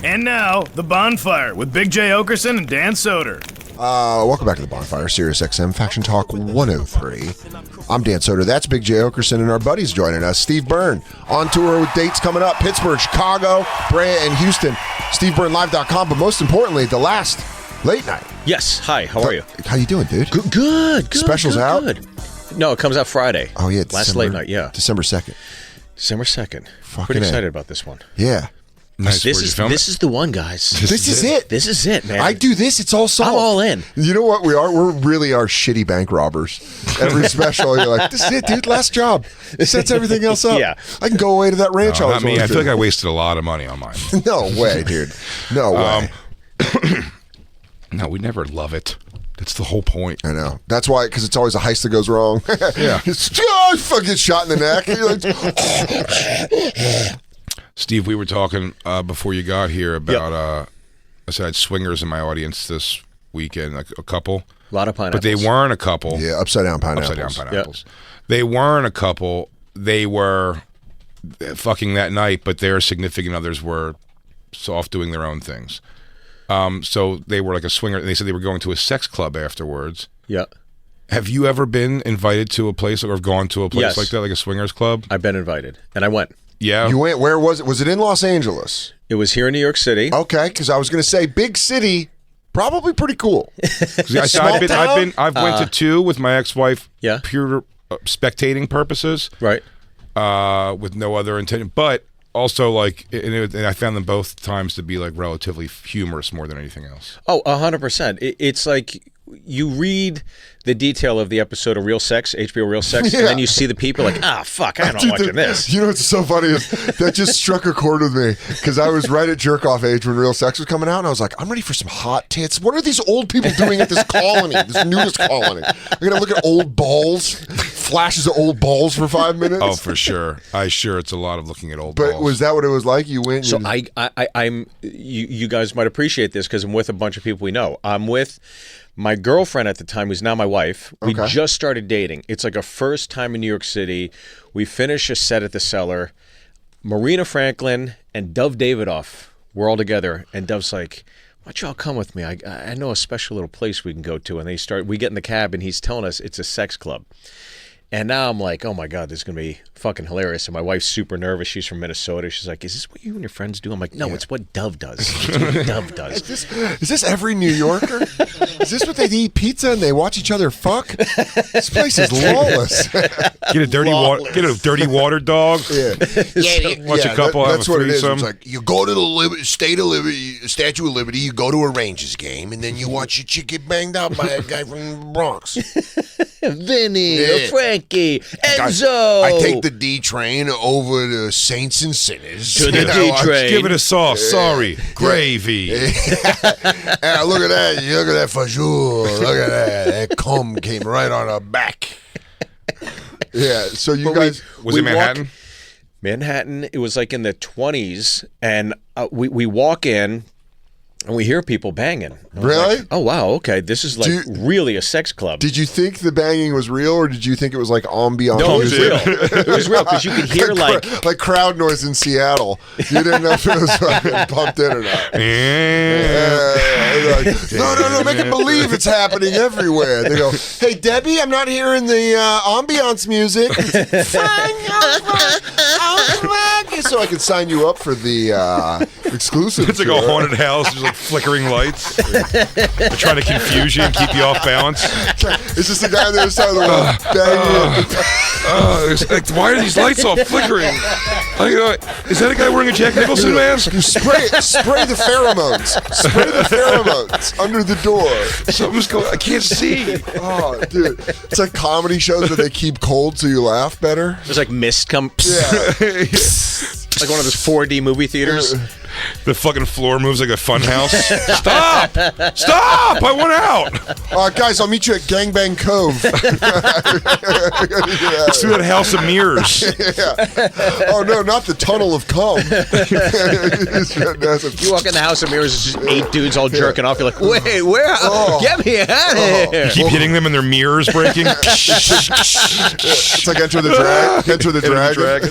And now, The Bonfire with Big J. Okerson and Dan Soder. Welcome back to The Bonfire, Sirius XM, Faction Talk 103. I'm Dan Soder, that's Big J. Okerson, and our buddies joining us, Steve Byrne, on tour with dates coming up, Pittsburgh, Chicago, Brea, and Houston. SteveByrneLive.com, but most importantly, the last late night. Yes, hi, how are you? How you doing, dude? Good. Specials out? Good. No, it comes out Friday. Oh, yeah. Last late night, yeah. December 2nd. December 2nd. Fucking Pretty A. excited about this one. Yeah. Nice. This is the one, guys. This is it. This is it, man. I do this, it's all solved. I'm all in. You know what we are? We're really our shitty bank robbers. Every special, you're like, this is it, dude, last job. It sets everything else up. Yeah. I can go away to that ranch I was Not me. I going feel like to. I wasted a lot of money on mine. No way, dude. No way. No, we never love it. That's the whole point. I know. That's why, because it's always a heist that goes wrong. Yeah. It's fucking shot in the neck. You're like, Steve, we were talking before you got here about, I said I had swingers in my audience this weekend, like a couple. A lot of pineapples. But they weren't a couple. yeah, upside down pineapples. Upside down pineapples. Yep. They weren't a couple. They were fucking that night, but their significant others were off doing their own things. So they were like a swinger. They said they were going to a sex club afterwards. Yeah. Have you ever been invited to a place or gone to a place Yes. like that, like a swingers club? I've been invited, and I went. Yeah. You went, where was it? Was it in Los Angeles? It was here in New York City. Okay, because I was going to say, big city, probably pretty cool. I've went to two with my ex-wife, Yeah. pure spectating purposes, Right. with no other intention. But also, like, and I found them both times to be like relatively humorous more than anything else. Oh, 100%. It's like you read the detail of the episode of Real Sex, HBO Real Sex, Yeah. and then you see the people like, fuck, I'm not watching this. You know what's so funny is that just struck a chord with me because I was right at jerk-off age when Real Sex was coming out, and I was like, I'm ready for some hot tits. What are these old people doing at this colony, this nudist colony? I'm going to look at old balls, flashes of old balls for 5 minutes. Oh, for sure. It's a lot of looking at old But balls. was that what it was like? You went. So I'm. You guys might appreciate this because I'm with a bunch of people we know. I'm with my girlfriend at the time, who's now my wife. We Okay. just started dating. It's like a first time in New York City. We finish a set at the Cellar. Marina Franklin and Dove Davidoff were all together, and Dove's like, "Why don't y'all come with me? I know a special little place we can go to." And we get in the cab, and he's telling us it's a sex club. And now I'm like, oh my God, this is going to be fucking hilarious. And my wife's super nervous. She's from Minnesota. She's like, is this what you and your friends do? I'm like, no, it's what Dove does. It's what Dove does. Is this every New Yorker? Is this what they eat pizza and they watch each other fuck? This place is lawless. Get a dirty water dog. Yeah. Watch a couple have that's a what it is. threesome. It's like you go to the Statue of Liberty, you go to a Rangers game, and then you watch your chick get banged out by a guy from the Bronx. Vinny, Frankie, Enzo. I take the D train over to Saints and Sinners. To the D train. Give it a sauce. Sorry. Gravy. And look at that. Look at that fajoule. Look at that. That cum came right on her back. Yeah, so you guys... Was it Manhattan? Manhattan, it was like in the 20s, and we walk in, and we hear people banging. I was Really? like, oh, wow, okay, this is like really a sex club. Did you think the banging was real, or did you think it was like ambiance? No, it was music? real. It was real, because you could hear like crowd noise in Seattle. You didn't know if it was fucking pumped in or not. No, make it believe it's happening everywhere. They go, hey, Debbie, I'm not hearing the ambiance music. Fine, so I can sign you up for the exclusive. It's like a haunted house, just like flickering lights. They're trying to confuse you and keep you off balance. It's just the guy on the other side of the world. It's like, why are these lights all flickering? Is that a guy wearing a Jack Nicholson mask? Spray the pheromones. Spray the pheromones under the door. Something's going. I can't see. Oh, dude. It's like comedy shows where they keep cold so you laugh better. There's like mist come. Yeah. Like one of those 4D movie theaters. The fucking floor moves like a fun house. Stop! Stop! I want out! Guys, I'll meet you at Gangbang Cove. Let's do that House of Mirrors. Yeah. Oh, no, not the Tunnel of Cum. You walk in the House of Mirrors, it's just 8 dudes all jerking off. You're like, wait, where? Oh. Get me out of here. You keep hitting them and their mirrors breaking. It's like Enter the Dragon.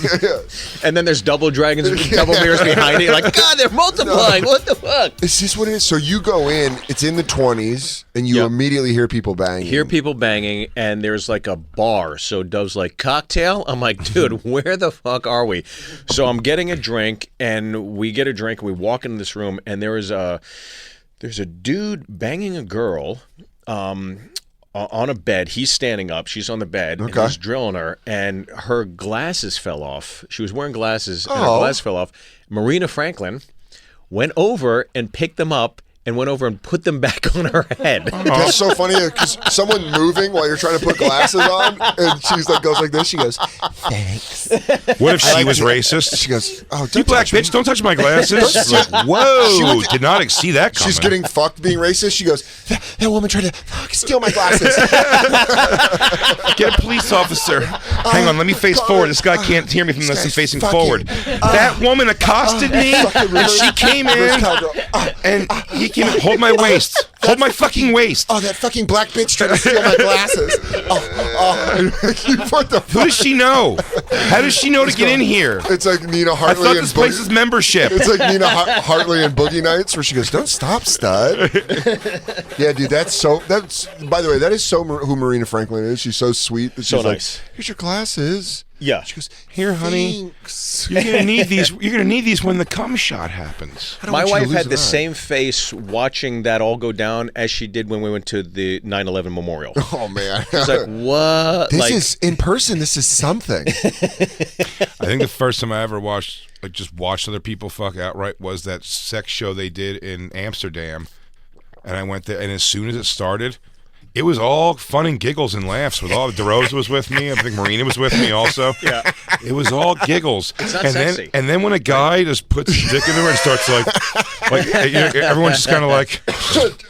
And then there's double dragons, double mirrors behind it. You're like, God God, they're multiplying. What the fuck? Is this what it is? So you go in, it's in the 20s, and you Yep. immediately hear people banging. Hear people banging, and there's like a bar. So Dove's like, cocktail? I'm like, dude, where the fuck are we? So I'm getting a drink, and we get a drink, and we walk into this room, and there's a dude banging a girl on a bed. He's standing up. She's on the bed. Okay. And he's drilling her, and her glasses fell off. She was wearing glasses, and her Oh. glasses fell off. Marina Franklin went over and picked them up and went over and put them back on her head. That's so funny because someone moving while you're trying to put glasses on, and she's like goes like this. She goes, "Thanks." What if she was racist? She goes, "Oh, You don't black touch me." bitch, don't touch my glasses. Like, whoa, did not see that coming. She's getting fucked being racist. She goes, that woman tried to steal my glasses. Get a police officer. Hang on, let me face forward. This guy can't hear me from this. I'm facing fucking- forward. That woman accosted me, and she came in, and he came in. Hold my waist. Hold my fucking waist. Oh, that fucking black bitch tried to steal my glasses. You put the Who does she know? How does she know to get in here? It's like Nina I Hartley thought and this place is membership. It's like Nina Hartley and Boogie Nights, where she goes, "Don't stop, stud." Yeah, dude, that's by the way, that is so who Marina Franklin is. She's so sweet. That she's So like, nice. "Here's your glasses." Yeah. She goes, Here, honey. "Thanks." You're gonna need these. You're gonna need these when the cum shot happens. I don't My want you to wife lose had an the eye. same face watching that all go down as she did when we went to the 9/11 memorial. Oh man, It's like, what? this Like, is in person. This is something. I think the first time I ever watched, like, just watched other people fuck outright was that sex show they did in Amsterdam, and I went there, and as soon as it started, it was all fun and giggles and laughs. With all DeRosa was with me. I think Marina was with me also. Yeah. It was all giggles. It's not and sexy. then when a guy just puts his dick in there and starts like you know, everyone's just kind of like,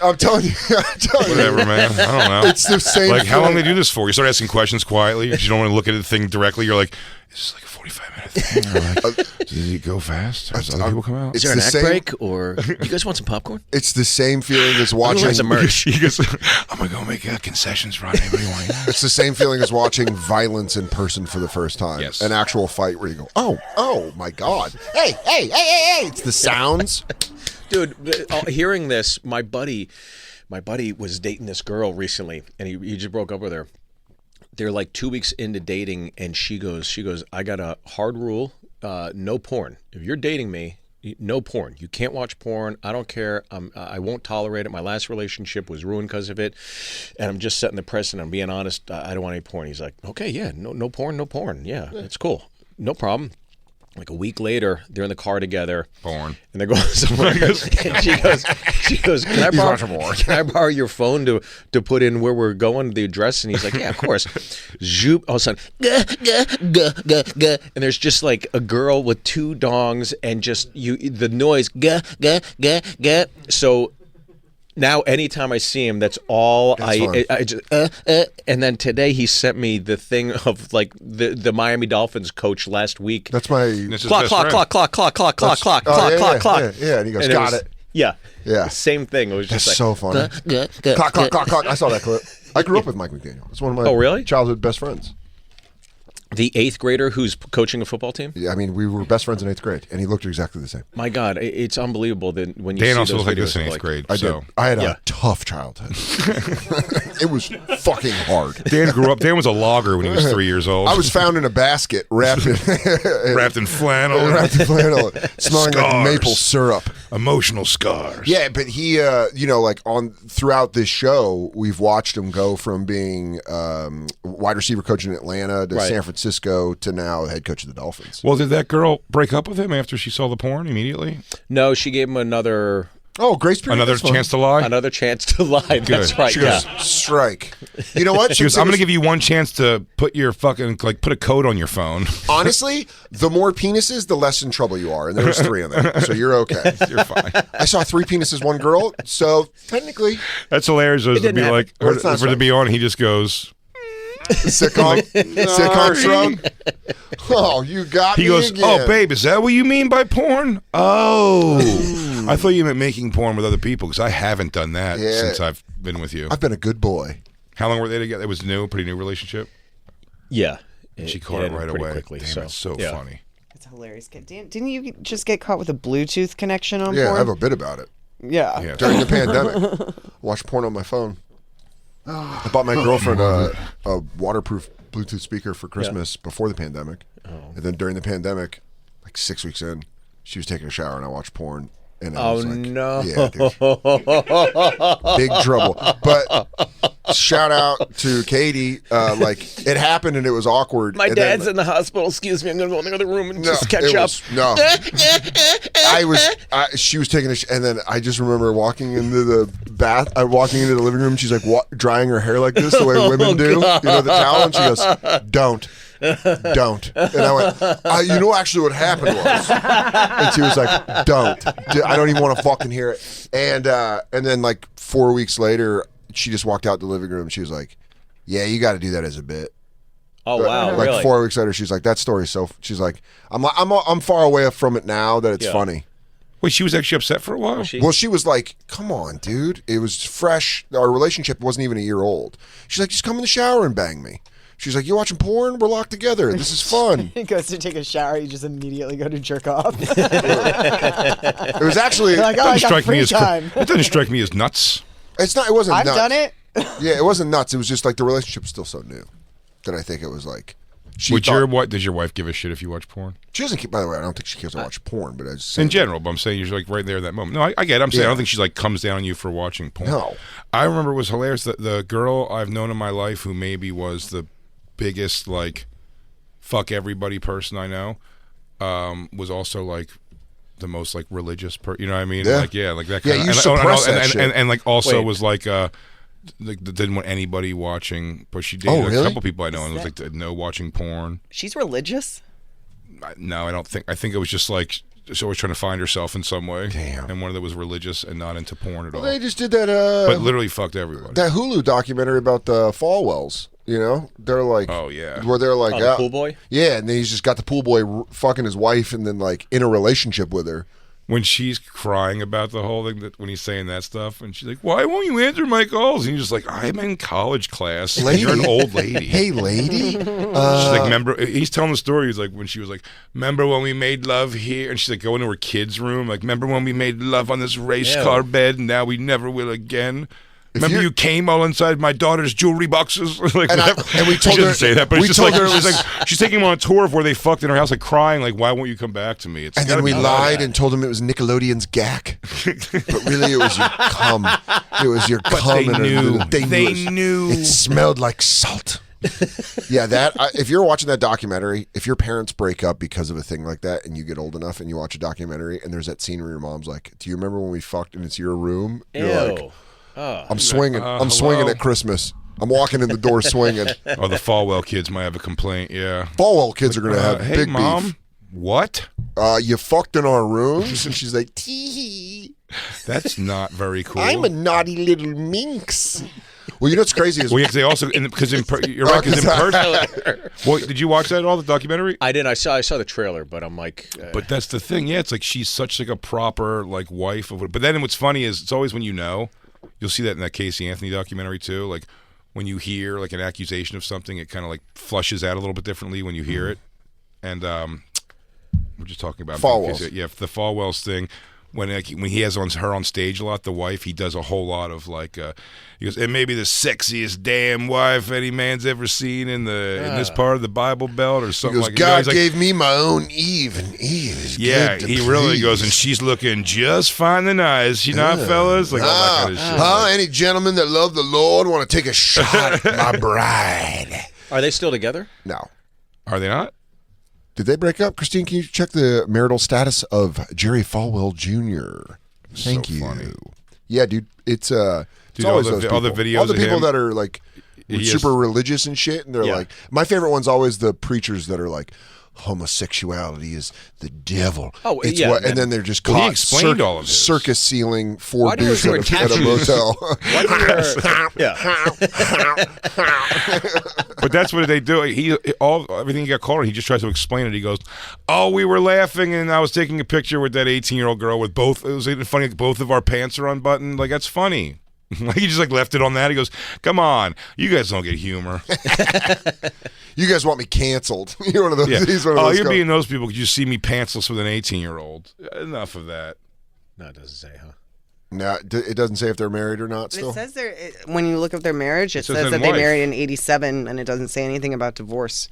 I'm telling you. whatever, man. I don't know. It's the same. Like, how long feeling. they do this for? You start asking questions quietly because you don't want to look at the thing directly. You're like, is this like a 45-minute thing? Or like, does it go fast? Or does other people come out? is there an the act same- break, or you guys want some popcorn? It's the same feeling as watching. Where's the merch? He goes, I'm gonna go make concessions run. Anybody want to? It's the same feeling as watching violence in person for the first time. Yes. An actual fight where you go, oh my God. Hey. It's the sounds. Dude, hearing this, my buddy was dating this girl recently, and he just broke up with her. They're like 2 weeks into dating, and she goes, I got a hard rule, no porn. If you're dating me, no porn. You can't watch porn. I don't care. I won't tolerate it. My last relationship was ruined because of it, and I'm just setting the precedent. I'm being honest. I don't want any porn. He's like, okay, yeah, no porn. Yeah, it's cool. No problem. Like a week later, they're in the car together. Porn. And they're going somewhere. And she goes, can I borrow your phone to put in where we're going, the address? And he's like, yeah, of course. Zoop, all of a sudden, and there's just like a girl with two dongs and just the noise, So now anytime I see him, that's all I just, and then today he sent me the thing of like the Miami Dolphins coach last week. That's my. It's his Clock. best friend. Yeah, and he goes, And it got was- it. Yeah. Yeah. Same thing. It was That's just so like, funny. Clock. I saw that clip. I grew up with Mike McDaniel. It's one of my really? childhood best friends. the 8th grader who's coaching a football team. Yeah, I mean, we were best friends in 8th grade, and he looked exactly the same. My God, it's unbelievable that when you Dan see also those looked like videos this in of, 8th like- grade. I so. did. I had Yeah. a tough childhood. It was fucking hard. Dan grew up. Dan was a logger when he was 3 years old. I was found in a basket wrapped in wrapped in flannel. wrapped in flannel, smelling like Scars. maple syrup. Emotional scars. Yeah, but he, like throughout this show, we've watched him go from being wide receiver coach in Atlanta to Right. San Francisco to now head coach of the Dolphins. Well, did that girl break up with him after she saw the porn immediately? No, she gave him another Oh, grace period. Another that's fine. chance to lie? another chance to lie. That's right. She Yeah. goes, strike. You know what? She goes, I'm going to give you one chance to put your fucking, put a code on your phone. Honestly, the more penises, the less in trouble you are. And there was 3 of them. So you're okay. You're fine. I saw 3 penises, 1 girl. So technically, That's hilarious. Though, to didn't be happen. like, Well, for it's not to be on, he just goes, sitcom shrug. Oh, you got he me goes, again. oh, babe, is that what you mean by porn? Oh. I thought you meant making porn with other people because I haven't done that Yeah. since I've been with you. I've been a good boy. How long were they together? It was new, pretty new relationship. Yeah. She caught it right pretty away. quickly. Damn, it's so yeah. funny. It's hilarious. Didn't you just get caught with a Bluetooth connection on Yeah, porn? I have a bit about it. Yeah. During the pandemic, watched porn on my phone. I bought my girlfriend a waterproof Bluetooth speaker for Christmas before the pandemic. And then during the pandemic, like 6 weeks in, she was taking a shower and I watched porn. And I was like, no. Yeah, dude. Big trouble. But shout out to Katie. Like, it happened and it was awkward. My and dad's then, in the hospital. Excuse me, I'm going to go in the other room and no, just catch it up. was- no. She was taking and then I just remember walking into the walking into the living room. She's like drying her hair like this, the way women do. You know, the towel. And she goes, don't. And I went, you know, actually what happened was, and she was like, don't. I don't even want to fucking hear it. And then like 4 weeks later, she just walked out the living room. She was like, yeah, you got to do that as a bit. Oh, wow, Like really? 4 weeks later, she's like, that story's so. She's like, I'm far away from it now that it's funny. Wait, she was actually upset for a while? Well, she was like, come on, dude. It was fresh. Our relationship wasn't even a year old. She's like, just come in the shower and bang me. She's like, you watching porn? We're locked together. This is fun. He goes to take a shower. You just immediately go to jerk off. It was actually. You're like, oh, I got free time. It doesn't strike me as nuts. It's not. It wasn't. I've nuts. done it. Yeah, it wasn't nuts. It was just like the relationship's still so new that I think it was like. Does your wife give a shit if you watch porn? She doesn't keep. By the way, I don't think she cares to watch porn, but I just In general, but I'm saying you're like right there at that moment. No, I get it. I'm saying I don't think she like comes down on you for watching porn. No. I remember it was hilarious that the girl I've known in my life who maybe was the biggest like fuck everybody person I know was also like the most like religious you know what I mean? Yeah. Like like that kind Yeah, of you suppress that shit. and like also Wait. was like didn't want anybody watching, but she did. Oh, a really? couple people I know and was like no watching porn. She's religious. No, I don't think. I think it was just like she's always trying to find herself in some way. Damn. And one of them was religious and not into porn at all. They just did that. But literally fucked everybody. That Hulu documentary about the Falwells. You know, they're like, Oh, yeah. where they're like, the pool boy? Yeah, and then he's just got the pool boy fucking his wife, and then like in a relationship with her. When she's crying about the whole thing, when he's saying that stuff, and she's like, "Why won't you answer my calls?" And he's just like, "I'm in college class. Lady. You're an old lady." Hey, lady. She's like, remember? He's telling the story. He's like, when she was like, "Remember when we made love here?" And she's like, going to her kid's room, like, "Remember when we made love on this race car bed, and now we never will again." Remember you came all inside my daughter's jewelry boxes? Like, And we told she doesn't her- say that, but we it's just told like, her it she's was- like she's taking him on a tour of where they fucked in her house, like crying, like, "Why won't you come back to me?" It's And then gotta we be lied and told him it was Nickelodeon's gack, but really it was your cum. It was your cum. they and knew. They They knew. It smelled like salt. Yeah, if you're watching that documentary, if your parents break up because of a thing like that, and you get old enough and you watch a documentary, and there's that scene where your mom's like, "Do you remember when we fucked and it's your room?" You're like, Ew. I'm swinging. I'm swinging hello? at Christmas. I'm walking in the door swinging. Oh, the Falwell kids might have a complaint. Yeah. Falwell kids are gonna have Hey, big mom. beef. What? You fucked in our rooms, and she's like, "Tee, That's not very cool. I'm a naughty little minx." Well, you know what's crazy is Well, yeah, 'cause they also because you're right, because in person. Well, did you watch that at all? The documentary? I did. I saw the trailer, but I'm like, But that's the thing. Yeah, it's like she's such like a proper like wife of. But then what's funny is it's always when you know. You'll see that in that Casey Anthony documentary too. Like when you hear like an accusation of something, it kind of like flushes out a little bit differently when you hear it. And we're just talking about Falwells. Yeah, the Falwells thing. When he has her on stage a lot, the wife, he does a whole lot of like he goes, "It may be the sexiest damn wife any man's ever seen in this part of the Bible Belt," or he something goes, like "God he's like, gave me my own Eve, and Eve is yeah, good to he really please." goes, and she's looking just fine tonight, is she not, fellas? Like all that kind of shit. Huh? Any gentlemen that love the Lord want to take a shot at my bride? are they still together? No. Are they not? Did they break up? Christine, can you check the marital status of Jerry Falwell Jr.? Thank you. funny. Yeah, dude. It's Dude, always all the those videos all the of people him- that are like He super is- religious and shit, and they're Yeah. like, my favorite one's always the preachers that are like, homosexuality is the devil. Oh, it's yeah, and then they're just Well, he caught explained all of his. circus ceiling four Why do you dudes wear at a tattoos? motel. Why do you wear- yeah. But that's what they do. Everything he got called on, he just tries to explain it. He goes, "Oh, we were laughing, and I was taking a picture with that 18-year-old girl with both. It was funny. Like, both of our pants are unbuttoned. Like that's funny. Like he just like left it on that. He goes, "Come on, you guys don't get humor." You guys want me canceled? You're one of those. Yeah. He's one of those You're guys. being those people because you see me pantsless with an 18-year-old. Enough of that. No, it doesn't say, huh? No, it doesn't say if they're married or not. Still, It says when you look up their marriage, it says says in that they life. married in '87, and it doesn't say anything about divorce.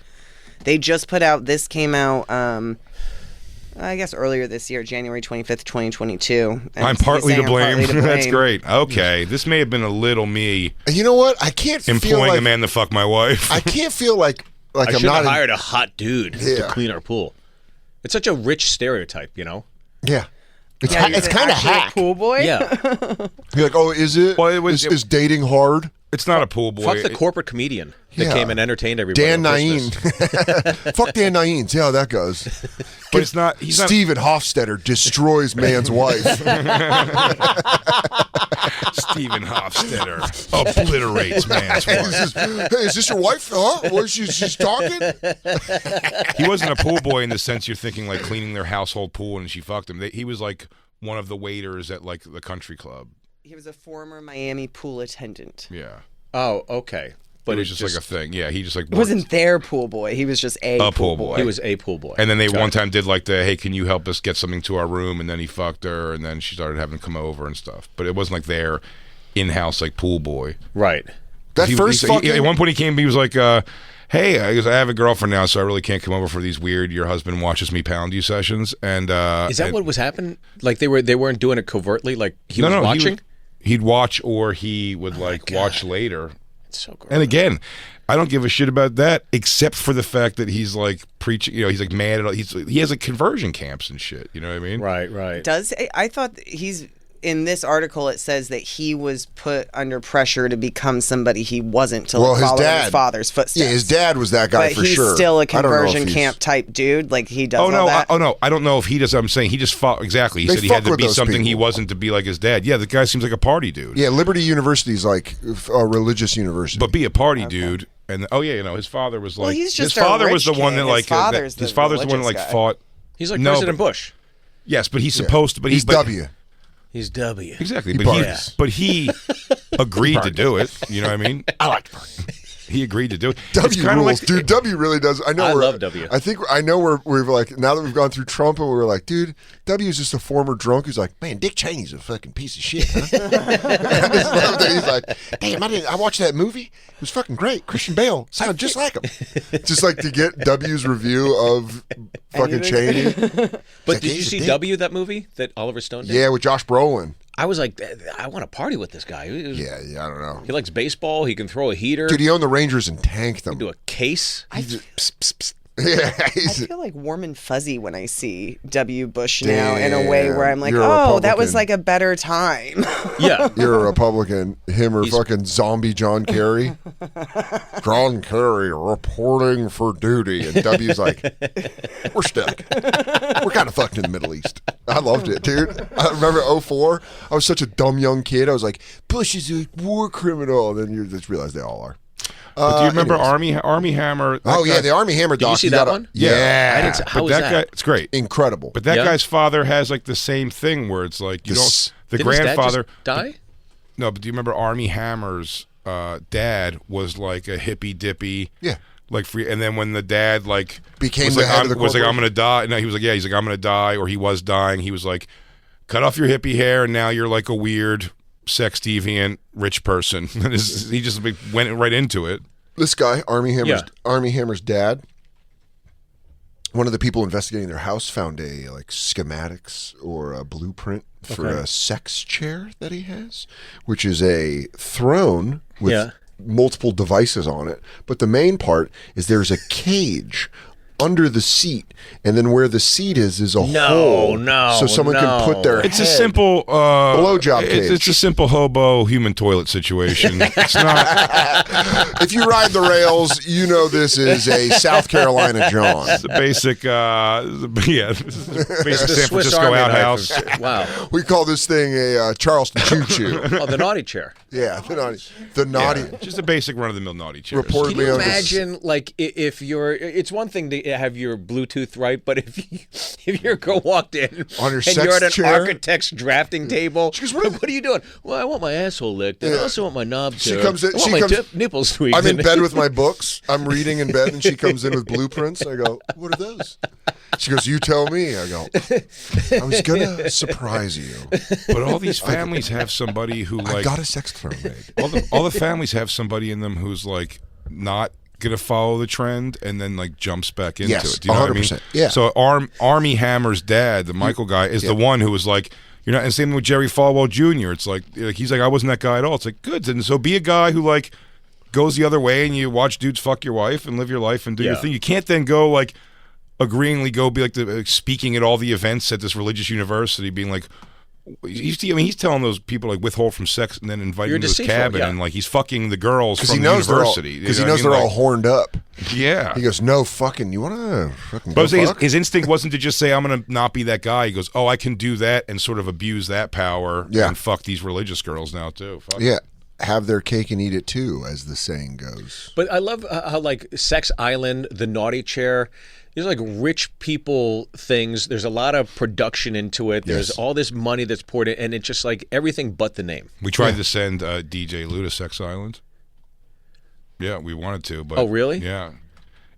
They just put out. This came out, I guess, earlier this year, January 25th, 2022. and I'm he's partly to saying I'm blame. partly to That's blame. great. Okay, this may have been a little me you know what? I can't feel employing like a man to fuck my wife. I can't feel like I I'm should not have in- hired a hot dude to Yeah. clean our pool. It's such a rich stereotype, you know? Yeah, it's Yeah, it's is it kind of actually a hack. pool boy. Yeah. You're like, oh, is it? Well, it was- is dating hard? It's not a pool boy. Fuck the corporate comedian that Yeah. came and entertained everybody. Dan on Nain. Christmas. Fuck Dan Nain. See how that goes. But it's not. He's not. Steven Hofstetter destroys man's wife. Stephen Hofstetter obliterates man's wife. Hey, is this your wife? Huh? What, she's talking? He wasn't a pool boy in the sense you're thinking like cleaning their household pool and she fucked him. He was like one of the waiters at like the country club. He was a former Miami pool attendant. Yeah. Oh, okay. But But it was just like a thing. Yeah, he just like It wasn't their pool boy. He was just a pool pool boy. boy. He was a pool boy. And then they Got one it. time did like the, hey, can you help us get something to our room? And then he fucked her, and then she started having to come over and stuff. But it wasn't like their in-house like pool boy. Right. That first fucking. At one point he came, he was like, hey, I have a girlfriend now, so I really can't come over for these weird your husband watches me pound you sessions. And Is that what was happening? Like they weren't doing it covertly? Like he was watching? He'd watch or he would like watch later. It's so gross. And again, I don't give a shit about that, except for the fact that he's like preaching. You know, he's like mad at. He has like conversion camps and shit. You know what I mean? Right. I thought he's in this article. It says that he was put under pressure to become somebody he wasn't to Well, his follow in dad- his father's footsteps. Yeah, his dad was that guy but for he's sure. still a I don't know if conversion he's- camp type dude. Like he does Oh all no! that. I don't know if he does. I'm saying he just fought exactly. He They said he had fuck to with be those something he people. wasn't to be like his dad. Yeah, the guy seems like a party dude. Yeah, Liberty University is like a religious university. But be a party dude. And his father was like. Well, he's just his a father was rich the one kid. that His like father's his the father's the one that like religious guy. fought. He's like No, President but- Bush. Yes, but he's supposed to. But he's but, W. He's W. Exactly, He but parties. he agreed to do it. You know what I mean? I like to party. He agreed to do it. It's W kinda rules, like, dude. W really does. I know. I we're- love W. I think I know we've like now that we've gone through Trump and we were like, dude, W is just a former drunk who's like, man, Dick Cheney's a fucking piece of shit. Huh? I just love that he's like, damn, I watched that movie. It was fucking great. Christian Bale sounded just like him. Just like to get W's review of fucking Cheney. But like, did you he's a see dick. W, that movie that Oliver Stone did? Yeah, with Josh Brolin. I was like, I want to party with this guy. Yeah, I don't know. He likes baseball. He can throw a heater. Dude, he owned the Rangers and tanked them. do a case. Yeah, I he's, feel like warm and fuzzy when I see W. Bush now in a way Damn, where I'm like, you're a oh, that was Republican. like a better time. Yeah. you're a Republican. Him or fucking zombie John Kerry. John Kerry reporting for duty. And W's like, we're stuck. We're kind of fucked in the Middle East. I loved it, dude. I remember 04. I was such a dumb young kid. I was like, Bush is a war criminal. And then you just realize they all are. But do you remember anyways. Army Hammer? that Oh, yeah, guy- the Army Hammer Did you doc. see you that gotta- one? Yeah. I didn't see- how but was that that? guy, it's great. Incredible. But that Yeah? guy's father has like the same thing where it's like you This- don't. The Didn't his dad grandfather just die? No, but do you remember Army Hammer's dad was like a hippy dippy? Yeah. Like free, and then when the dad like Became was the like, head of the was like, I'm corporation. gonna die. No, he was like, yeah, he's like, I'm gonna die, or he was dying. He was like, cut off your hippie hair, and now you're like a weird, sex deviant rich person. And he just like, went right into it. This guy, Army Yeah. Hammer's dad, one of the people investigating their house found a like schematics or a blueprint for Okay. a sex chair that he has, which is a throne with Yeah. multiple devices on it. But the main part is there's a cage under the seat, and then where the seat is a No, hole, no, so someone can put their It's a head- simple blowjob cage. It's a simple hobo human toilet situation. It's not. If you ride the rails, you know this is a South Carolina John. It's a basic, yeah, this is a basic The San Swiss Francisco Army knife outhouse. of- Wow. We call this thing a Charleston Choo Choo. Oh, the naughty chair. Yeah, the naughty. Just a basic run of the mill naughty chairs. Reportedly Can you on this- imagine, like, if you're? It's one thing to have your Bluetooth right, but if your girl walked in On her and sex you're at an chair? architect's drafting table, goes, what are you doing? Well, I want my asshole licked, and I also want my knob She turned. comes in- I want she my comes- nipples tweaked. I'm in bed with my books. I'm reading in bed, and she comes in with blueprints. I go, "What are those?" She goes, "You tell me." I go, "I was gonna surprise you. But all these families have somebody who I like got a sex throne made." all the families have somebody in them who's like not gonna follow the trend and then like jumps back into Yes, it. Do you know what I mean? 100%. Yeah. So Army Hammer's dad, the Michael guy, is the one who was like, you're not. And same with Jerry Falwell Jr. It's like he's like, I wasn't that guy at all. It's like good. And so be a guy who like goes the other way and you watch dudes fuck your wife and live your life and do your thing. You can't then go like agreeingly go be like speaking at all the events at this religious university, being like. He's telling those people like withhold from sex and then inviting them to his cabin and like he's fucking the girls from the university because he knows they're all horned up. Yeah, he goes, "No fucking, you want to fucking?" But his instinct wasn't to just say, "I'm going to not be that guy." He goes, "Oh, I can do that and sort of abuse that power and fuck these religious girls now too." Fuck have their cake and eat it too, as the saying goes. But I love how like Sex Island, the Naughty Chair. These are like rich people things. There's a lot of production into it. There's all this money that's poured in, and it's just like everything but the name. We tried to send DJ Lou to Sex Island. Yeah, we wanted to, but oh really? Yeah,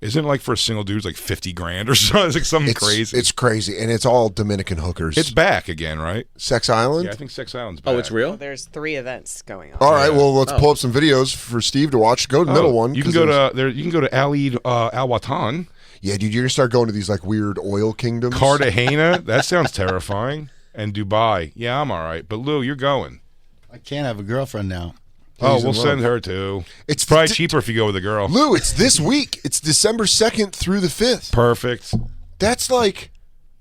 isn't it like for a single dude, it's like $50,000 or something? It's like something crazy. It's crazy, and it's all Dominican hookers. It's back again, right? Sex Island. Yeah, I think Sex Island's back. Oh, it's real. Well, there's 3 events going on. All right, well, let's pull up some videos for Steve to watch. Go to the middle one. You can go to there. You can go to Al Watan. Yeah, dude, you're gonna start going to these like weird oil kingdoms. Cartagena, that sounds terrifying. And Dubai. Yeah, I'm all right. But Lou, you're going. I can't have a girlfriend now. We'll send her too. It's probably cheaper if you go with a girl. Lou, it's this week. It's December 2nd through the 5th. Perfect. That's like...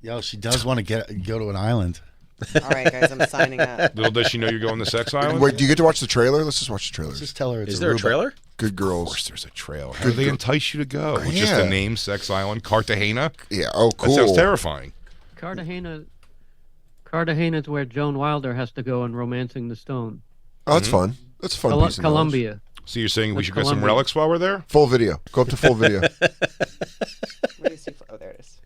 Yo, she does want to go to an island. All right, guys, I'm signing up. Little does she know you're going to Sex Island? Wait, do you get to watch the trailer? Let's just watch the trailer. Let's just tell her it's Is there a trailer? Good girls. Of course there's a trailer. How do they entice you to go? With just the name Sex Island? Cartagena? Yeah, oh, cool. That sounds terrifying. Cartagena is where Joan Wilder has to go in Romancing the Stone. Oh, that's fun. That's a fun piece of knowledge. Colombia. So you're saying we That's should get some Colombia. relics while we're there? Full video. Go up to full video. Where do you see? Oh, there it is.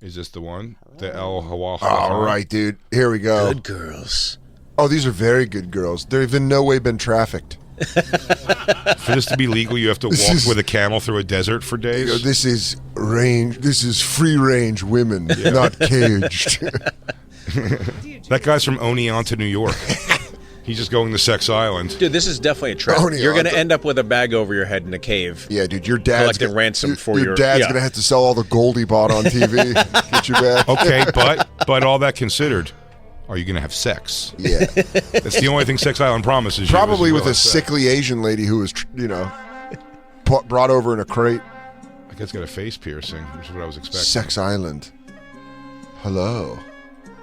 Is this the one? The El Hawa? All right, dude. Here we go. Good girls. Oh, these are very good girls. They've in no way been trafficked. For this to be legal, you have to walk with a camel through a desert for days? You know, this is range. This is free range women, not caged. That guy's from Oneonta, New York. He's just going to Sex Island. Dude, this is definitely a trap. You're going to end up with a bag over your head in a cave. Yeah, dude, your dad's collecting ransom for your dad's gonna have to sell all the gold he bought on TV. Get you back. Okay, but all that considered, are you going to have sex? Yeah, that's the only thing Sex Island promises. Probably you with a sickly Asian lady who was, brought over in a crate. I guess got a face piercing, which is what I was expecting. Sex Island. Hello.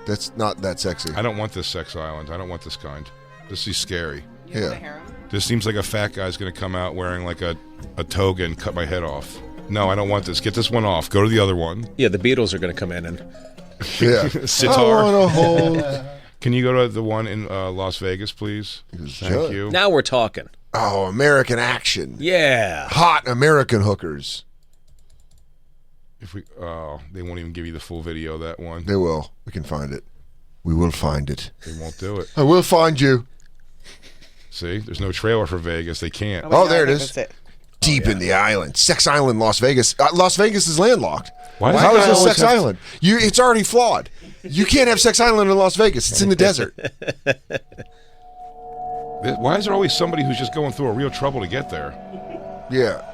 That's not that sexy. I don't want this Sex Island. I don't want this kind. This is scary. Yeah. This seems like a fat guy's going to come out wearing like a toga and cut my head off. No, I don't want this. Get this one off. Go to the other one. Yeah, the Beatles are going to come in and... Yeah. Sitar. I want to hold. Can you go to the one in Las Vegas, please? Thank you. Now we're talking. Oh, American action. Yeah. Hot American hookers. If we, they won't even give you the full video of that one. They will. We can find it. We will find it. They won't do it. I will find you. See, there's no trailer for Vegas. They can't. Oh, there it is. Deep in the island. Sex Island, Las Vegas. Las Vegas is landlocked. How is this Sex Island? It's already flawed. You can't have Sex Island in Las Vegas. It's in the desert. Why is there always somebody who's just going through a real trouble to get there? Yeah.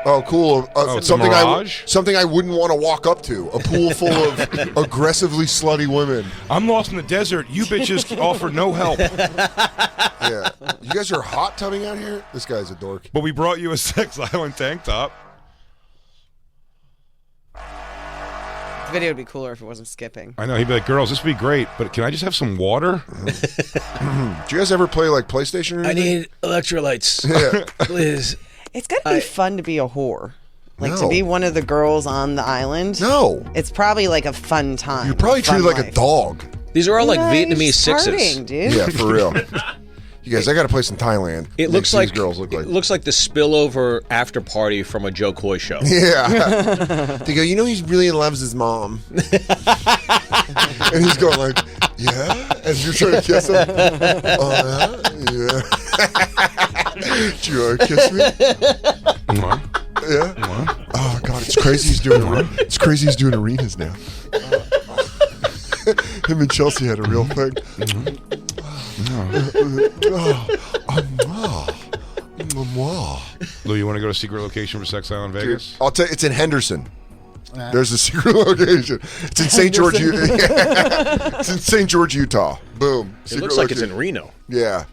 Oh, cool. It's a mirage? Something I wouldn't want to walk up to. A pool full of aggressively slutty women. I'm lost in the desert. You bitches offer no help. Yeah. You guys are hot tubbing out here? This guy's a dork. But we brought you a Sex Island tank top. The video would be cooler if it wasn't skipping. I know. He'd be like, girls, this would be great, but can I just have some water? Do you guys ever play like PlayStation or anything? I need electrolytes. Yeah. Please. It's got to be fun to be a whore. Like, No. to be one of the girls on the island. No. It's probably like a fun time. You're probably Fun treated like a life. dog. These are all like Nice Vietnamese sixes. partying, dude. Yeah, for real. You guys, I got a place in Thailand. It Makes looks like these girls look like. it looks like the spillover after party from a Joe Coy show. Yeah. They go, you know, he really loves his mom. And he's going like, yeah? And you're trying to kiss him. Oh, yeah? Do you want to kiss me? Yeah? Oh, God, it's crazy he's doing arenas now. Him and Chelsea had a real thing. Lou, you want to go to secret location for Sex Island Vegas? I'll tell you, it's in Henderson. There's a secret location. It's in St. George, It's in St. George, Utah. Boom. It looks like it's in Reno. Yeah.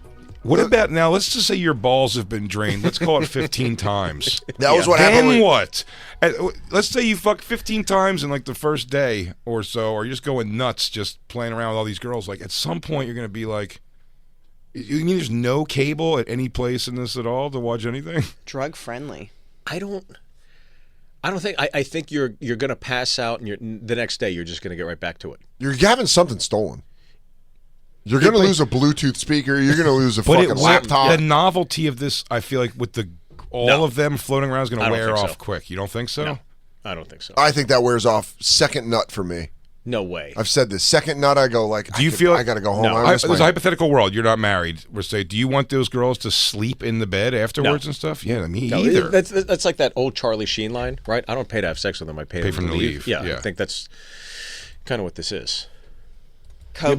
What about now? Let's just say your balls have been drained. Let's call it 15 times. That was what happened. Then what? Let's say you fuck 15 times in like the first day or so, or you're just going nuts, just playing around with all these girls. Like at some point, you're going to be like, you mean there's no cable at any place in this at all to watch anything? Drug friendly. I don't think. I think you're going to pass out, and the next day you're just going to get right back to it. You're having something stolen. You're going to lose a Bluetooth speaker. You're going to lose a fucking laptop. The novelty of this, I feel like, with all of them floating around is going to wear off quick. You don't think so? No, I don't think so. I think that wears off second nut for me. No way. I've said this. Second nut, I go like, do you feel like, I got to go home? No. There's a hypothetical world. You're not married. We're saying, do you want those girls to sleep in the bed afterwards and stuff? Yeah, me either. That's like that old Charlie Sheen line, right? I don't pay to have sex with them. I pay for them to leave. Yeah, Yeah. I think that's kind of what this is. Coke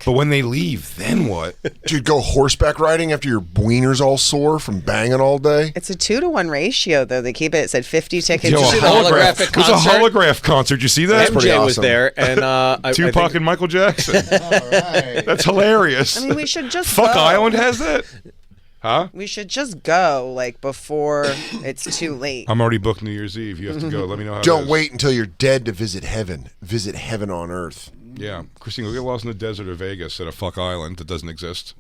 but when they leave, then what? Dude, go horseback riding after your wiener's all sore from banging all day? It's a 2-to-1 ratio, though. They keep it said 50 tickets. Yo, you see the holographic It was a concert? holograph concert. You see that? MJ was awesome. there, and I Tupac think, and Michael Jackson. All right. That's hilarious. I mean, we should just Fuck go. Island has that? Huh? We should just go, like, before it's too late. I'm already booked New Year's Eve. You have to go. Let me know how it Don't is. wait until you're dead to visit heaven. Visit heaven on earth. Yeah. Christine, go get lost in the desert of Vegas at a fuck island that doesn't exist.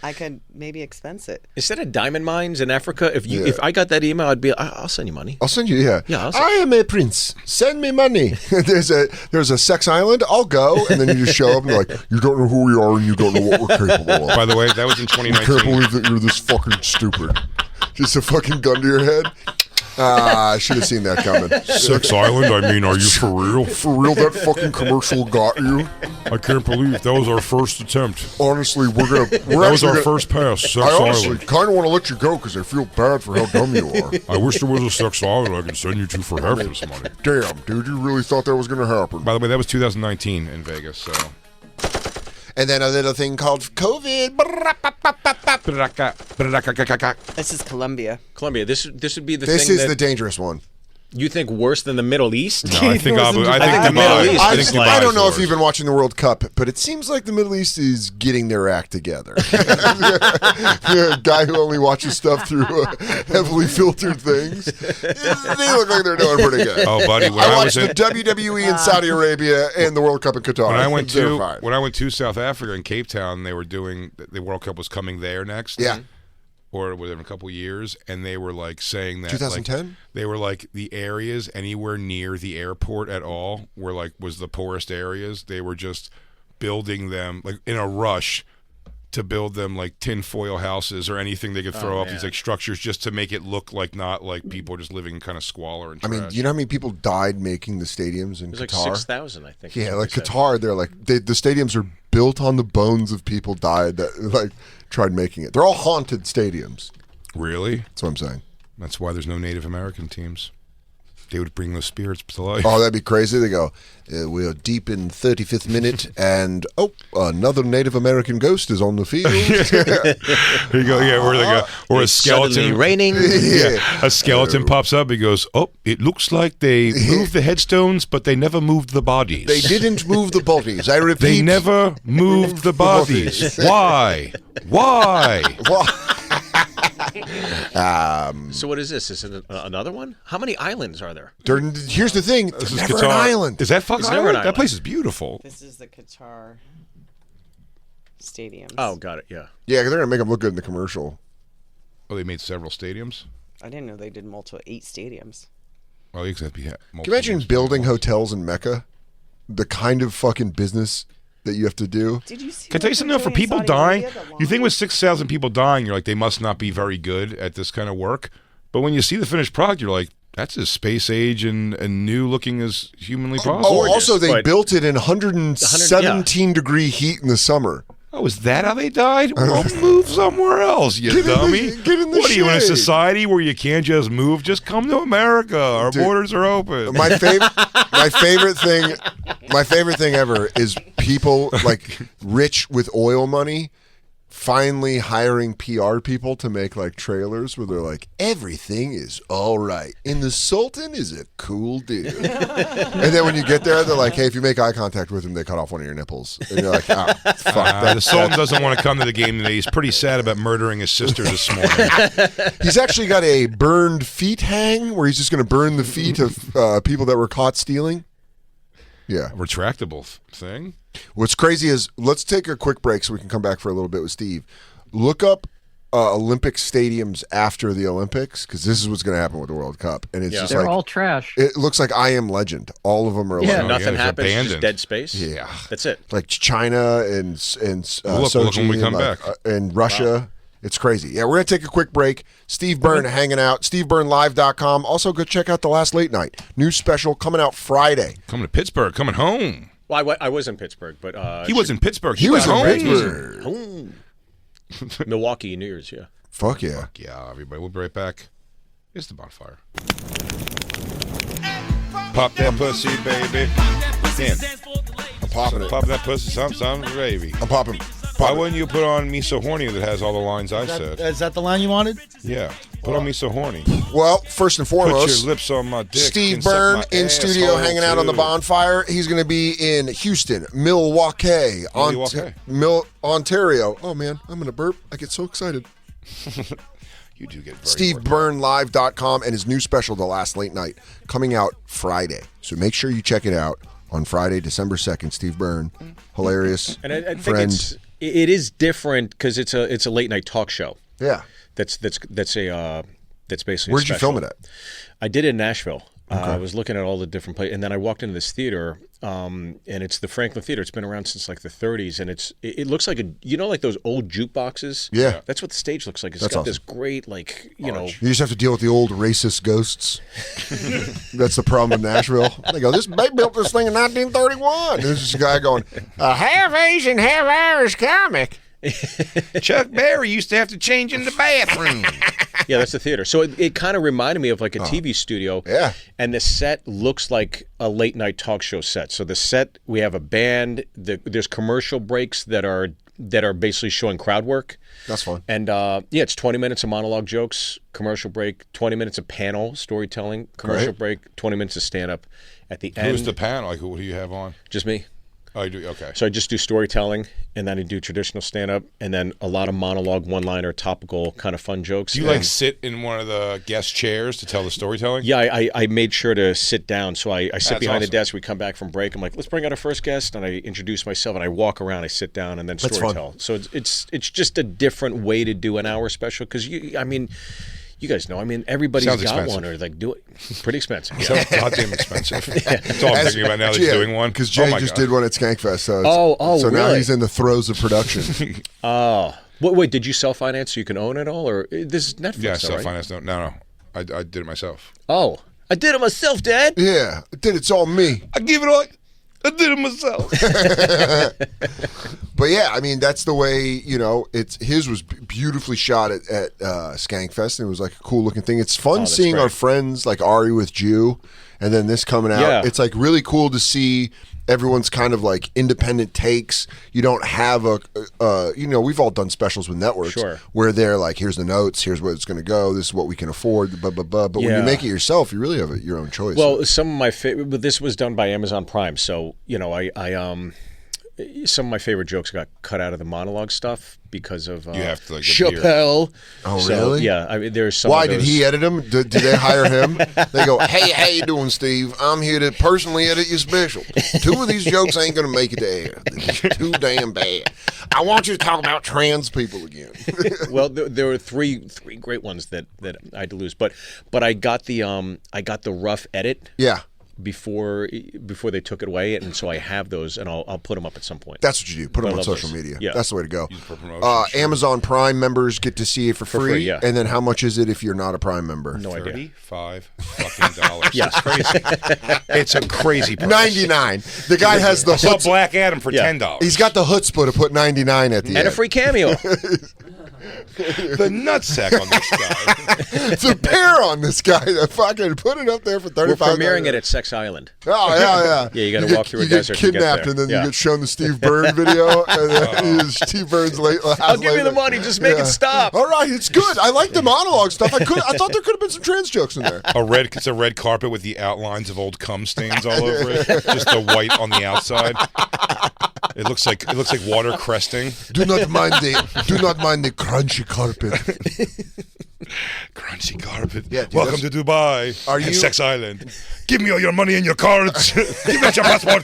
I could maybe expense it. instead of diamond mines in Africa, if I got that email, I'd be, I'll send you money. I'll send you, yeah. Yeah, I'll send- I am a prince. Send me money. there's a sex island. I'll go. And then you just show up and you're like, you don't know who we are and you don't know what we're capable of. By the way, that was in I can't 2019. believe that you're this fucking stupid. Just a fucking gun to your head. I should have seen that coming. Sex Island? I mean, are you for real? For real, that fucking commercial got you. I can't believe that was our first attempt. Honestly, we're That was our first pass, Sex I honestly Island. kind of want to let you go because I feel bad for how dumb you are. I wish there was a Sex Island I could send you to for half this money. Damn, dude, you really thought that was going to happen. By the way, that was 2019 in Vegas, so. And then a little thing called COVID. This is Colombia. Colombia, this would be the This thing is that the dangerous one. you think worse than the Middle East? No, I think the Dubai. Middle East I is think like- I Dubai's don't know if worse. you've been watching the World Cup, but it seems like the Middle East is getting their act together. The guy who only watches stuff through heavily filtered things, they look like they're doing pretty good. Oh, buddy, when I I watched was the in, WWE in Saudi Arabia and the World Cup in Qatar. when I went They're to fine. when I went to South Africa in Cape Town, they were doing the World Cup was coming there next. Yeah. Or within a couple years, and they were like saying that 2010? they were like the areas anywhere near the airport at all were like was the poorest areas. They were just building them like in a rush to build them like tinfoil houses or anything they could throw up these like structures just to make it look like not like people just living in kind of squalor and I trash. mean, you know how many people died making the stadiums in It was like Qatar? 6,000, I think. Yeah, is what like they said. Qatar, they're like the stadiums are built on the bones of people died that like tried making it. They're all haunted stadiums. Really? That's what I'm saying. That's why there's no Native American teams. They would bring those spirits to life. Oh, that'd be crazy. They go, we're deep in 35th minute, and another Native American ghost is on the field. There you go. Yeah, or like or a It's suddenly skeleton. raining. Yeah, a skeleton pops up. He goes, "Oh, it looks like they moved the headstones, but they never moved the bodies. They didn't move the bodies. I repeat. They never moved the bodies. Why? Why? So what is this? Is it another one? How many islands are there? Here's the thing. This There's is never Qatar. an island. Is that fuck It's never island? an That island. place is beautiful. This is the Qatar stadiums. Oh, got it. Yeah. Yeah, they're gonna make them look good in the commercial. Oh, they made several stadiums. I didn't know they did 8 stadiums. Well, you could be. Can you imagine building hotels in Mecca? The kind of fucking business that you have to do. Did you see? Can I tell you what something? they're For doing in people Saudi dying, Arabia, the you think line? with 6,000 people dying, you're like, they must not be very good at this kind of work. But when you see the finished product, you're like, that's as space age and new looking as humanly possible. Oh, also they but- built it in 117 degree heat in the summer. Oh, is that how they died? Well, move somewhere else, you dummy. get in the What are you in a shade. society where you can't just move? Just come to America. Our Dude, borders are open. My favorite thing ever is people like rich with oil money finally hiring PR people to make like trailers where they're like, everything is all right and the Sultan is a cool dude. And then when you get there, they're like, hey, if you make eye contact with him, they cut off one of your nipples. And you're like, ah, fuck. The Sultan doesn't want to come to the game today. He's pretty sad about murdering his sister this morning. He's actually got a burned feet hang where he's just going to burn the feet of people that were caught stealing. Yeah. Retractable thing. What's crazy is, let's take a quick break so we can come back for a little bit with Steve. Look up Olympic stadiums after the Olympics, because this is what's going to happen with the World Cup. And it's just They're like, all trash. it looks like I Am Legend. All of them are Yeah. like, Nothing it's happens. It's just abandoned. dead space. Yeah. That's it. like China and Look Sochi when we come and, like, back. and Russia. It's crazy. Yeah, we're going to take a quick break. Steve Byrne hanging out. SteveByrneLive.com. Also, go check out The Last Late Night. New special coming out Friday. Coming to Pittsburgh. Coming home. Well, I was in Pittsburgh, but He was in Pittsburgh. He was in got home. Pittsburgh. Milwaukee, New Year's. Yeah. Fuck yeah. Yeah, everybody. We'll be right back. It's the bonfire. Pop that pussy, baby. Dan, I'm popping it. pop that pussy, some baby. I'm popping. Why wouldn't you put on Me So Horny that has all the lines I said? Is that the line you wanted? Yeah. Put on Me So Horny. Well, first and Put foremost, your lips on my dick. Steve and suck Byrne my in studio asshole, hanging out on the too. bonfire. He's going to be in Houston, Milwaukee, Ontario. Oh, man, I'm going to burp. I get so excited. You do get very worked up. SteveByrneLive.com and his new special, The Last Late Night, coming out Friday. So make sure you check it out on Friday, December 2nd. Steve Byrne, hilarious And I think friend. it is different because it's a late night talk show. Yeah. That's basically. Where'd you film it at? I did it in Nashville. I was looking at all the different places, and then I walked into this theater, and it's the Franklin Theater. It's been around since like the 30s, and it looks like like those old jukeboxes. Yeah. That's what the stage looks like. It's That's got awesome. this great You just have to deal with the old racist ghosts. That's the problem with Nashville. They go, they built this thing in 1931. And there's this guy going, a half Asian, half Irish comic. Chuck Berry used to have to change in the bathroom. Yeah, that's the theater. So it kind of reminded me of like a TV studio. Yeah. And the set looks like a late night talk show set. So the set, we have a band. There's commercial breaks that are basically showing crowd work. That's fun. And it's 20 minutes of monologue jokes, commercial break, 20 minutes of panel storytelling, commercial Great. break, 20 minutes of stand up. At the end, Who's the panel? Like, who do you have on? just me. Oh, you do? Okay. So I just do storytelling, and then I do traditional stand-up, and then a lot of monologue, one-liner, topical, kind of fun jokes. Do you like sit in one of the guest chairs to tell the storytelling? Yeah, I made sure to sit down. So I sit That's behind the awesome. desk. We come back from break. I'm like, let's bring out our first guest, and I introduce myself, and I walk around. I sit down, and then That's storytell. fun. So it's just a different way to do an hour special because you guys know. I mean, everybody's Sounds got expensive. one or like do it. Pretty expensive. Yeah. Sounds goddamn expensive. That's all I'm thinking about now that he's doing one. Because Jay my just God. did one at Skankfest. So Oh, now really? he's in the throes of production. Wait, did you self-finance so you can own it all, or this is Netflix? Yeah, though, self-finance. No. I did it myself. right? Oh, I did it myself, Dad. Yeah, it's all me. I give it all. I did it myself. But yeah, I mean, that's the way, his was beautifully shot at Skankfest, and it was like a cool looking thing. It's fun that's seeing great. our friends like Ari with Jew, and then this coming out. Yeah. It's like really cool to see everyone's kind of like independent takes. You don't have we've all done specials with networks Sure. where they're like, here's the notes, here's where it's going to go, this is what we can afford, blah, blah, blah. But when you Yeah. make it yourself, you really have your own choice. Well, some of my favorite, but this was done by Amazon Prime, so I some of my favorite jokes got cut out of the monologue stuff because of You have to, like, appear. Chappelle. Oh, So, really? Yeah, I mean, there's some. Why of did those- he edit him? Did they hire him? They go, hey, how you doing, Steve? I'm here to personally edit your special. 2 of these jokes ain't going to make it to air. They're too damn bad. I want you to talk about trans people again. Well, there were three great ones that I had to lose, but I got the rough edit. Yeah. before they took it away, and so I have those, and I'll put them up at some point. That's what you do. Put them I on love social those. media. Yeah. That's the way to go. Use it for promotion, sure. Amazon Prime members get to see it for free. free, yeah. And then how much is it if you're not a Prime member? No idea. $35 fucking dollars. Yeah. It's crazy. It's a crazy price. 99. The guy has the I saw chutzpah. Black Adam for Yeah. $10. He's got the chutzpah to put 99 at the And end. a free cameo. the nutsack on this guy. It's a pair on this guy to fucking put it up there for We're 35. premiering it at Sex Island. Oh, yeah. Yeah, you gotta get- walk through a you get desert to get kidnapped, there. and then Yeah. you get shown the Steve Byrne video, and then Steve Byrne's late. I'll give you the money. Just make it stop. All right, it's good. I like the monologue stuff. I thought there could have been some trans jokes in there. It's a red carpet with the outlines of old cum stains all over it. Just the white on the outside. It looks like water cresting. Do not mind the crunchy carpet. Crunchy carpet. Yeah, dude, Welcome to Dubai. Are and you- Sex Island? Give me all your money and your cards. Give me your passport.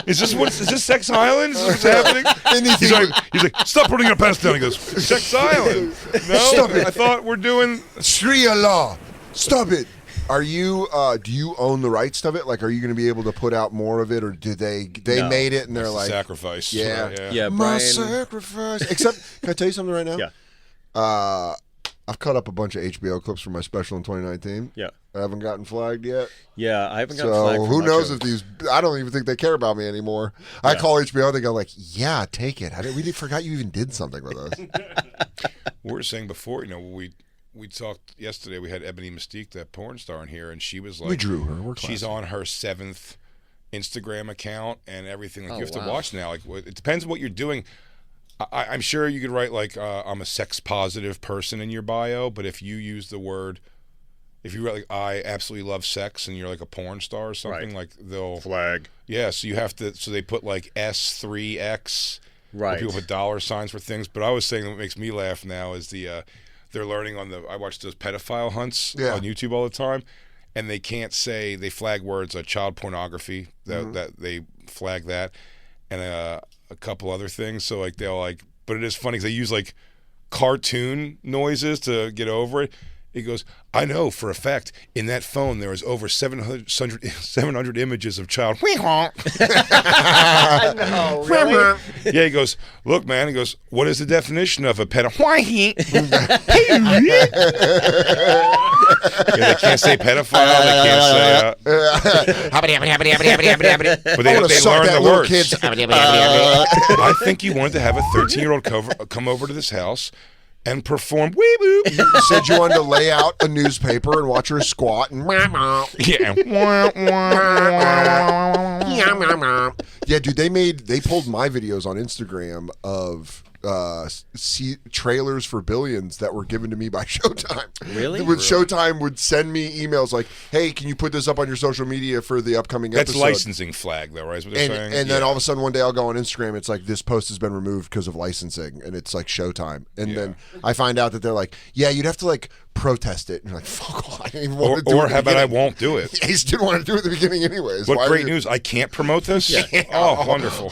Is this Sex Island? Is this what's happening? Anything He's like, stop putting your pants down. He goes, Sex Island. No, Stop it. I thought we're doing. Sharia law. Stop it. Are you? Do you own the rights of it? Like, are you going to be able to put out more of it, or did they No. made it and they're It's a like, sacrifice. Yeah. Yeah, my Brian. sacrifice? Except, can I tell you something right now? Yeah. I've cut up a bunch of HBO clips for my special in 2019. Yeah. I haven't gotten flagged yet. Yeah, I haven't gotten flagged So for who much knows of- if these? I don't even think they care about me anymore. I call HBO, they go like, "Yeah, take it." We forgot you even did something with us. We were saying before, we talked yesterday. We had Ebony Mystique, that porn star, in here, and she was like, We drew her. We're she's classy. on her 7th Instagram account and everything. Like, you have to wow. watch now. Like, it depends on what you're doing. I'm sure you could write like I'm a sex positive person in your bio, but if you use the word, if you write like I absolutely love sex and you're like a porn star or something, Right. like they'll Flag. Yeah, so you have to. So they put like S3X. Right. People put dollar signs for things. But I was saying what makes me laugh now is they're learning on the. I watch those pedophile hunts on YouTube all the time, and they can't say, they flag words like child pornography that they flag that, and a couple other things. So like they'll like, but it is funny because they use like cartoon noises to get over it. He goes, I know for a fact in that phone there was over 700 images of child. No, really? Yeah, he goes, look, man. He goes, what is the definition of a pedophile? Yeah, they can't say pedophile. They can't say. But they wanna suck learn that the little words. kid's- I think you wanted to have a 13-year-old come over to this house and perform wee woo. You said you wanted to lay out a newspaper and watch her squat and Yeah. yeah, dude. They pulled my videos on Instagram of trailers for Billions that were given to me by Showtime. Really? Showtime would send me emails like, "Hey, can you put this up on your social media for the upcoming That's episode?" licensing flag, though, right? Is what they're saying. And then all of a sudden one day I'll go on Instagram, it's like this post has been removed because of licensing, and it's like Showtime. And then I find out that they're like, yeah, you'd have to like protest it. And you're like, fuck off, I didn't even want to do it. Or how about I won't do it? I just didn't want to do it at the beginning anyways. What Why great did- news! I can't promote this. Oh, wonderful.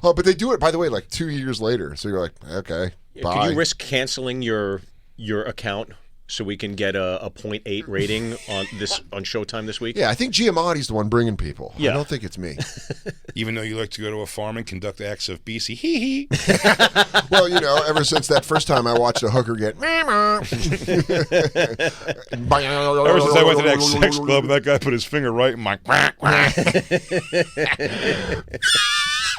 Oh, but they do it, by the way, like 2 years later. So you're like, okay, bye. Could you risk canceling your account so we can get a 0.8 rating on Showtime this week? Yeah, I think Giamatti's the one bringing people. Yeah. I don't think it's me. Even though you like to go to a farm and conduct acts of BC, hee hee. Well, ever since that first time I watched a hooker get Ever since I went to that sex club, and that guy put his finger right in my. Quack, quack.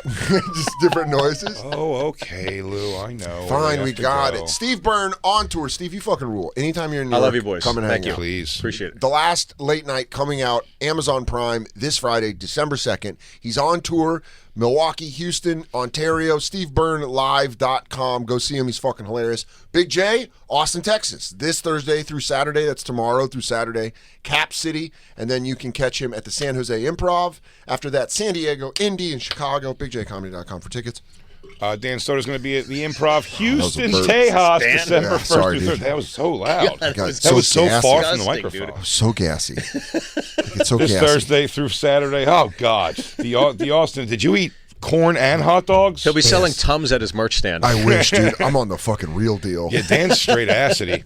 just different noises. Oh, okay, Lou. I know. Fine, have we to got go. it. Steve Byrne on tour. Steve, you fucking rule. Anytime you're in New I York, love you, boys. come and Thank hang you. out. Please. Appreciate it. The last late night coming out, Amazon Prime this Friday, December 2nd. He's on tour, Milwaukee, Houston, Ontario, SteveByrneLive.com. Go see him. He's fucking hilarious. Big J, Austin, Texas. This Thursday through Saturday. That's tomorrow through Saturday. Cap City. And then you can catch him at the San Jose Improv. After that, San Diego, Indy, and Chicago. BigJComedy.com for tickets. Dan Stoder's going to be at the Improv Houston, burp. Tejas, Dan. December Yeah, 1st sorry, through dude. 3rd. That was so loud. God, it's That was so gassy. far from the Disgusting, microphone. dude. So gassy. It's so This gassy. Thursday through Saturday. Oh, God. The Austin. Did you eat corn and hot dogs? He'll be selling Tums at his merch stand. I wish, dude. I'm on the fucking real deal. Yeah, Dan's straight acidy.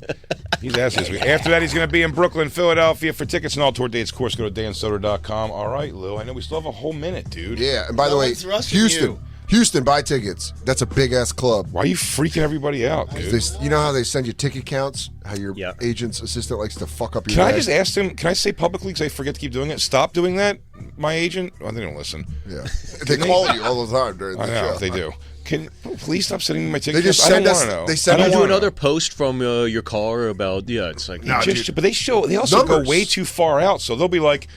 He's asked this week. After that, he's going to be in Brooklyn, Philadelphia. For tickets and all tour dates, of course, go to dansoder.com. All right, Lou. I know we still have a whole minute, dude. Yeah, and by the No way, one's rushing Houston. you. Houston, buy tickets. That's a big-ass club. Why are you freaking everybody out, dude? You know how they send you ticket counts? How your Yeah. agent's assistant likes to fuck up your Can I bag? just ask them, can I say publicly, because I forget to keep doing it, stop doing that, my agent? Well, they don't listen. Yeah. They call you all the time during the I know, show. they do. Can please stop sending me my They tickets? just I don't send us. want to know. They send Can us. you do wanna know. another post from your car about? Yeah, it's like No, Just- dude. but they also Numbers. go way too far out, so they'll be like,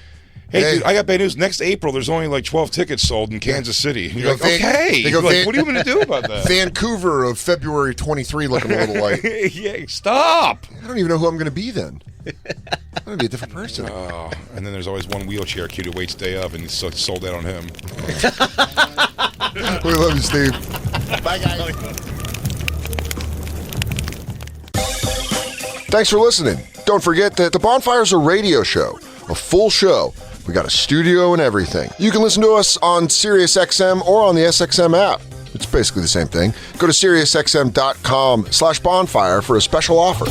hey, Hey. dude, I got bad news. Next April, there's only like 12 tickets sold in Kansas City. And They you're go like, okay. they go You're like, Van- what are you going to do about that? Vancouver of February 23 looking a little light. Yeah, stop. I don't even know who I'm going to be then. I'm going to be a different person. Oh, and then there's always one wheelchair kid who waits day of, and it's sold out on him. We love you, Steve. Bye, guys. Thanks for listening. Don't forget that The Bonfire's a radio show, a full show. We got a studio and everything. You can listen to us on SiriusXM or on the SXM app. It's basically the same thing. Go to SiriusXM.com/bonfire for a special offer.